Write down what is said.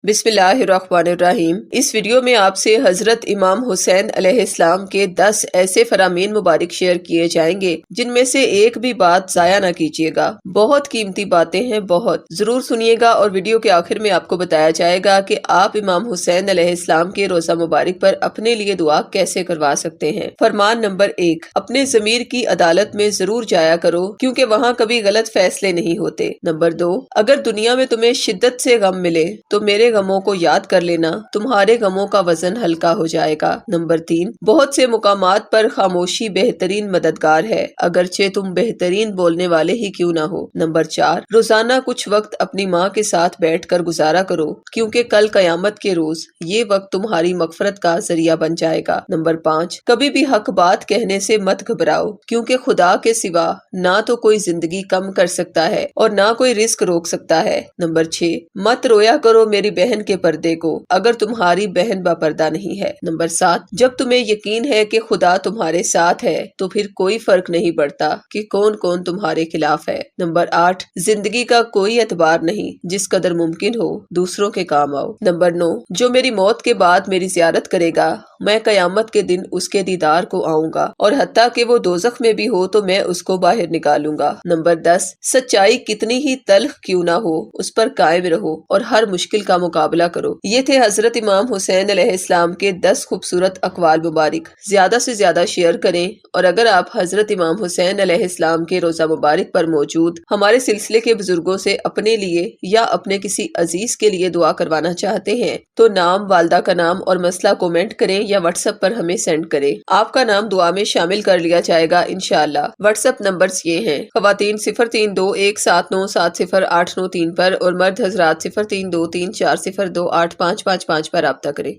बिस्मिल्लाहिर्रहमानिर्रहीम। इस वीडियो में आपसे हजरत इमाम हुसैन अलैहिस्सलाम के 10 ऐसे फरामीन मुबारक शेयर किए जाएंगे जिनमें से एक भी बात जाया ना कीजिएगा। बहुत कीमती बातें हैं, बहुत जरूर सुनिएगा और वीडियो के आखिर में आपको बताया जाएगा कि आप इमाम हुसैन अलैहिस्सलाम के रोजा मुबारक पर अपने लिए दुआ कैसे करवा सकते हैं। फरमान नंबर 1, अपने ज़मीर की अदालत में जरूर जाया करो क्योंकि वहाँ कभी गलत फैसले नहीं होते। नंबर 2, अगर दुनिया में तुम्हें शिद्दत से गम मिले तो मेरे गमों को याद कर लेना, तुम्हारे गमों का वजन हल्का हो जाएगा। नंबर 3, बहुत से मुकामात पर खामोशी बेहतरीन मददगार है, अगरचे तुम बेहतरीन बोलने वाले ही क्यों ना हो। नंबर 4, रोजाना कुछ वक्त अपनी माँ के साथ बैठकर गुजारा करो क्योंकि कल कयामत के रोज ये वक्त तुम्हारी मगफरत का जरिया बन जाएगा। नंबर 5, कभी भी हक बात कहने से मत घबराओ क्योंकि खुदा के सिवा ना तो कोई जिंदगी कम कर सकता है और ना कोई रिस्क रोक सकता है। नंबर 6, मत रोया करो मेरी बहन के पर्दे को अगर तुम्हारी बहन बापर्दा नहीं है। नंबर 7, जब तुम्हें यकीन है कि खुदा तुम्हारे साथ है तो फिर कोई फर्क नहीं पड़ता कि कौन कौन तुम्हारे खिलाफ है। नंबर 8, जिंदगी का कोई एतबार नहीं, जिस कदर मुमकिन हो दूसरों के काम आओ। नंबर 9, जो मेरी मौत के बाद मेरी जियारत करेगा मैं कयामत के दिन उसके दीदार को आऊंगा और हत्ता कि वो दोजख में भी हो तो मैं उसको बाहर निकालूंगा। नंबर 10, सच्चाई कितनी ही तल्ख क्यों ना हो उस पर कायम रहो और हर मुश्किल का मुकाबला करो। ये थे हजरत इमाम हुसैन अलैहिस्सलाम के 10 खूबसूरत अक़वाल मुबारक। ज्यादा से ज्यादा शेयर करें और अगर आप हजरत इमाम हुसैन अलैहिस्सलाम के रोजा मुबारक पर मौजूद हमारे सिलसिले के बुजुर्गों से अपने लिए या अपने किसी अजीज के लिए दुआ करवाना चाहते हैं तो नाम, वालदा का नाम और मसला कमेंट करें या व्हाट्सएप पर हमें सेंड करें। आपका नाम दुआ में शामिल कर लिया जाएगा इंशाअल्लाह। व्हाट्सएप नंबर्स ये हैं: खवातीन 0321797089 पर और मर्द हजरात 0323402855 पर राब्ता करें।